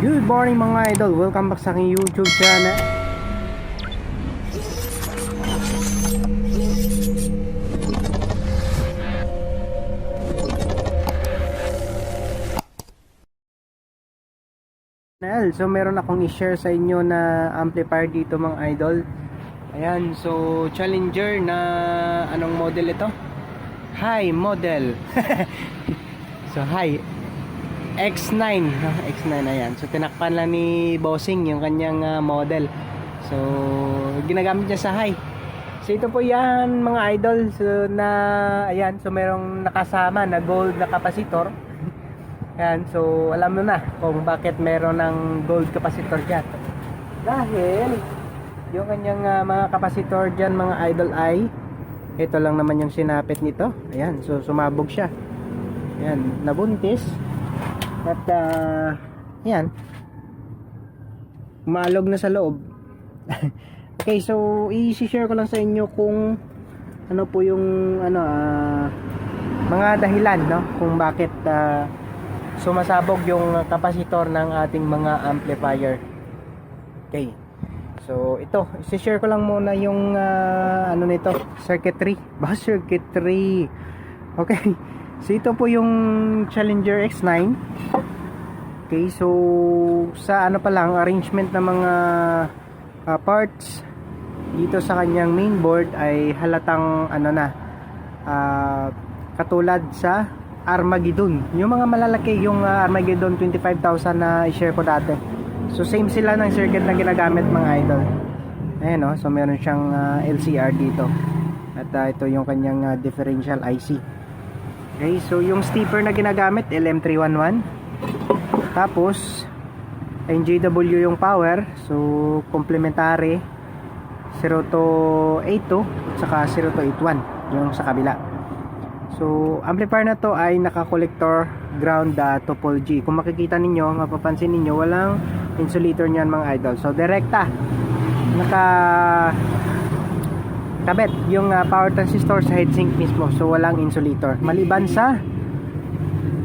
Good morning mga idol, welcome back sa aking YouTube channel. So meron akong i-share sa inyo na amplifier dito mga idol. Ayan, so Challenger na anong model ito? High model. So high X9, X9 ayan. So tinakpan lang ni Bossing yung kanyang model. So ginagamit niya sa high. So ito po yan mga idol. So na ayan, so merong nakasama na gold na capacitor. Ayan, so alam mo na kung bakit meron ng gold capacitor dyan. Dahil yung kanyang mga capacitor dyan mga idol ay ito lang naman yung sinapit nito. Ayan, so sumabog siya. Ayan, nabuntis. At ayan, umalog na sa loob. Okay, so i-share ko lang sa inyo kung ano po yung mga dahilan, no, kung bakit sumasabog yung kapasitor ng ating mga amplifier. Okay, so ito, i-share ko lang muna yung ano nito, circuitry. Circuitry. Okay, so ito po yung Challenger X9. Okay, so sa ano pa lang, arrangement ng mga parts dito sa kanyang mainboard ay halatang ano na, katulad sa Armageddon. Yung mga malalaki, yung Armageddon 25,000 na i-share ko dati. So same sila ng circuit na ginagamit mga idol. Ayan o, so meron siyang LCR dito. At ito yung kanyang differential IC. Okay, so yung stepper na ginagamit LM311. Tapos NJW yung power. So complementary 0282 at saka 0281 yung sa kabila. So amplifier na to ay naka-collector ground topology. Kung makikita ninyo, mapapansin ninyo, walang insulator niyan mga idol. So direkta naka kabit yung power transistor sa heatsink mismo. So walang insulator maliban sa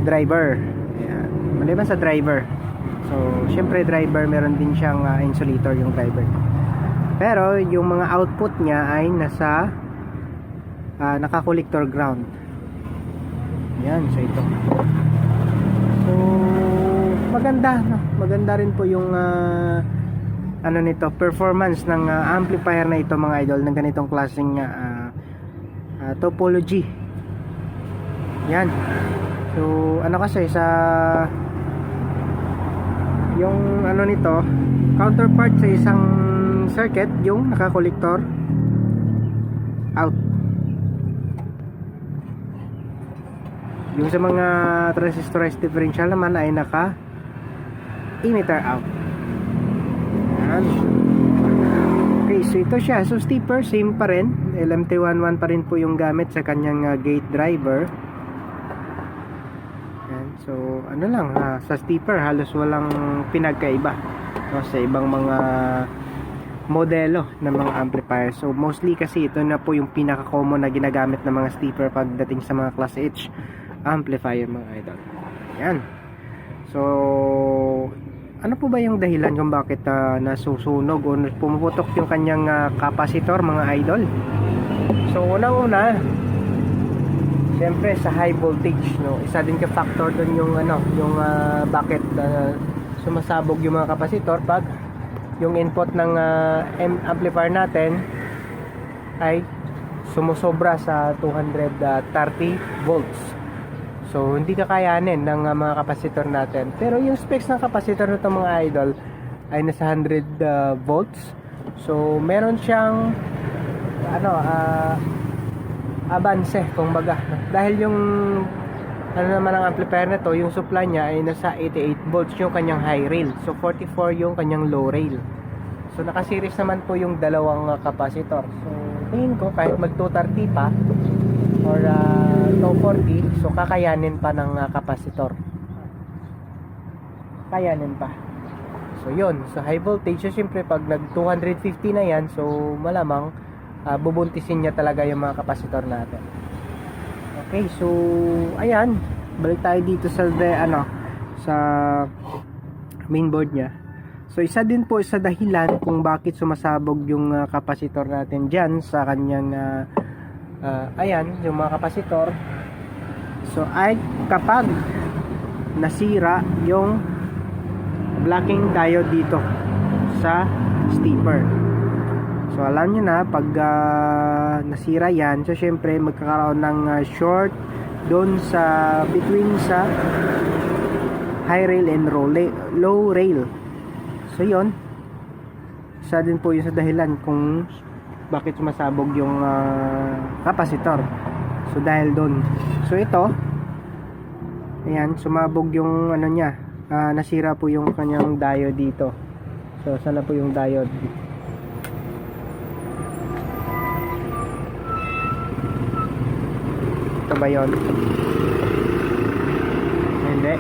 driver. Ayan. Maliban sa driver. So syempre driver, meron din siyang insulator yung driver. Pero yung mga output niya ay nasa naka-collector ground. Yan, so ito. So maganda, no? Maganda rin po yung ano nito, performance ng amplifier na ito mga idol, ng ganitong klaseng topology. Yan. So ano kasi sa yung ano nito, counterpart sa isang circuit, yung naka-collector out. Yung sa mga transistorized differential naman ay naka emitter out. Yan. Okay, so ito siya. So stepper, same pa rin. LM311 pa rin po yung gamit sa kanyang gate driver. Yan. So ano lang, sa stepper halos walang pinagkaiba, no, sa ibang mga modelo ng mga amplifier. So mostly kasi ito na po yung pinaka-common na ginagamit ng mga stepper pagdating sa mga class H amplifier mga idol. Yan. So ano po ba yung dahilan kung bakit nasusunog o pumuputok yung kanyang capacitor mga idol? So unang-una, siyempre sa high voltage, no, isa din ka factor doon yung ano, yung bakit sumasabog yung mga capacitor pag yung input ng amplifier natin ay sumusobra sa 230 volts. So hindi kakayanin ng mga capacitor natin. Pero yung specs ng capacitor nito mga idol ay nasa 100 volts. So meron siyang ano, abanse kumbaga. Dahil yung ano naman ang amplifier na to, yung supply niya ay nasa 88 volts yung kanyang high rail. So 44 yung kanyang low rail. So naka-series naman po yung dalawang capacitor. So tingin ko kahit mag 230 pa or 240, so kakayanin pa ng capacitor. Kayanin pa. So yun, so high voltage, so siyempre pag nag 250 na yan, so malamang bubuntisin niya talaga yung mga capacitor natin. Okay, so ayan, balik tayo dito sa sa mainboard niya. So isa din po sa dahilan kung bakit sumasabog yung kapasitor natin dyan sa kanyang ayan, yung mga kapasitor. So ay kapag nasira yung blocking diode dito sa stepper. So alam nyo na, pag nasira yan, so syempre magkakaroon ng short doon sa between sa high rail and low rail. So yon, isa din po yun sa dahilan kung bakit sumasabog yung kapasitor. So dahil doon, so ito, ayan, sumabog yung ano niya, nasira po yung kanyang diode dito. So sana po yung diode. Ito ba yun? Hindi.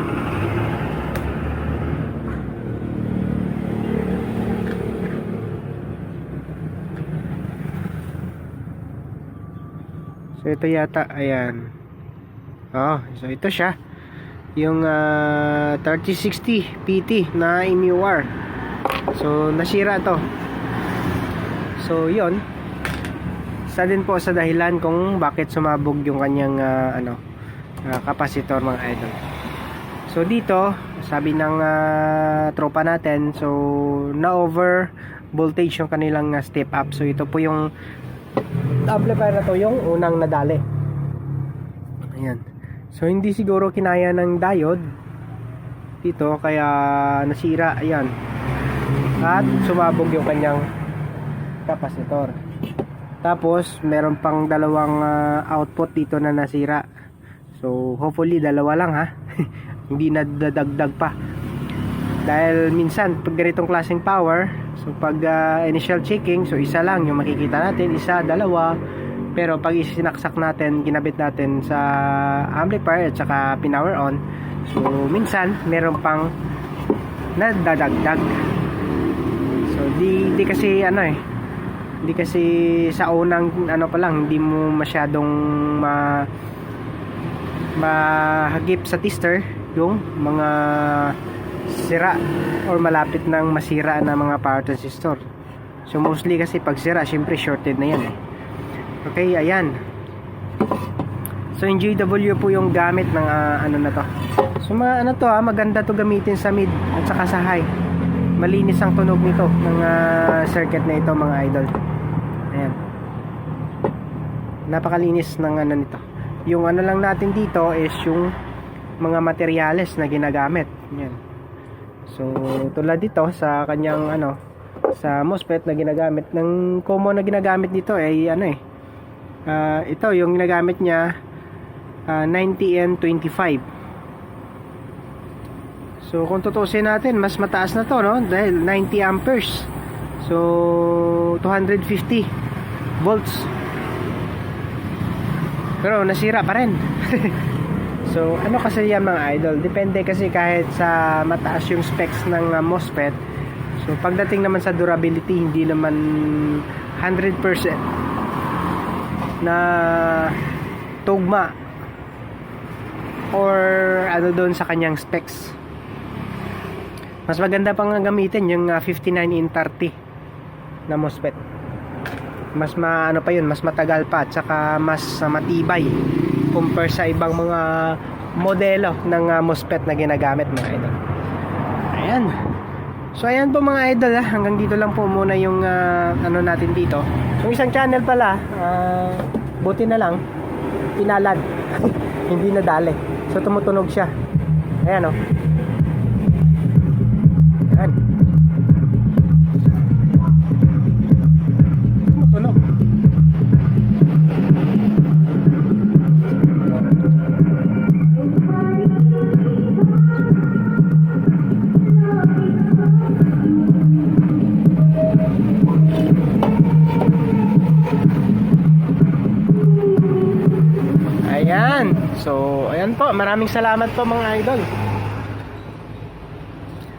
So ito yata, ayan. Oh, so ito siya. Yung 3060 PT na MUR. So nasira to. So yon, isa din po sa dahilan kung bakit sumabog yung kanyang kapasitor, mga idol. So dito, sabi ng tropa natin, so na over voltage yung kanilang step up. So ito po yung amplifier na to, yung unang nadali. Ayan. So hindi siguro kinaya ng diode dito, kaya nasira. Ayan. At sumabog yung kanyang kapasitor. Tapos meron pang dalawang output dito na nasira. So hopefully dalawa lang, ha. Hindi na dadagdag pa. Dahil minsan pag ganitong klaseng power, so pag initial checking, so isa lang yung makikita natin, isa, dalawa. Pero pag isinaksak natin, ginabit natin sa amplifier at saka pinower on, so minsan meron pang nadadagdag. So di kasi hindi kasi sa unang pa lang, hindi mo masyadong mahagip sa tester yung mga sira or malapit nang masira na mga power transistor. So mostly kasi pag sira, syempre shorted na yan eh. Okay, ayan. So yung JW po yung gamit ng na to. So mga to, maganda to gamitin sa mid at saka sa high. Malinis ang tunog nito ng circuit na ito, mga idol. Ayan. Napakalinis ng nito. Yung lang natin dito is yung mga materyales na ginagamit. Ayan. So tulad dito sa kanyang sa MOSFET na ginagamit, ng common na ginagamit dito ay ito yung ginagamit niya, 90N25. So kung tutusin natin, mas mataas na to, no? Dahil 90 amperes. So 250 volts. Pero nasira pa rin. So kasi yan, mga idol, depende kasi kahit sa mataas yung specs ng MOSFET. So pagdating naman sa durability, hindi naman 100% na tugma or doon sa kanyang specs. Mas maganda pang gamitin yung 59N30 na MOSFET. Mas pa yun, mas matagal pa at saka mas matibay compare sa ibang mga modelo ng MOSFET na ginagamit, mga idol. Ayan. So ayan po, mga idol, hanggang dito lang po muna yung natin dito. Yung isang channel pala, buti na lang pinalad. Hindi nadali. So tumutunog siya. Ayan, oh. Ayan. Tumutunog. Ayan. So, ayan po. Maraming salamat po, mga idol.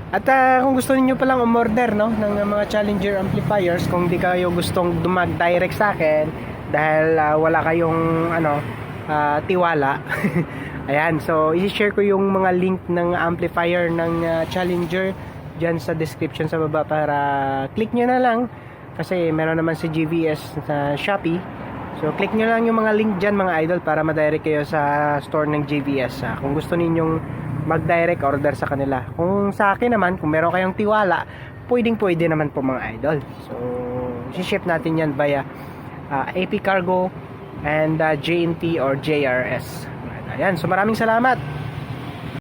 At kung gusto niyo palang umorder, no, ng mga Challenger amplifiers, kung di kayo gustong dumag-direct sa akin dahil wala kayong tiwala. Ayan. So, i-share ko yung mga link ng amplifier ng Challenger dyan sa description sa baba para click nyo na lang kasi meron naman si GVS sa Shopee. So click nyo lang yung mga link dyan mga idol para ma-direct kayo sa store ng GVS. Kung gusto ninyong mag-direct order sa kanila. Kung sa akin naman, kung meron kayong tiwala, pwede naman po mga idol. So ship natin yan via AP Cargo and JNT or JRS. Ayan, so maraming salamat.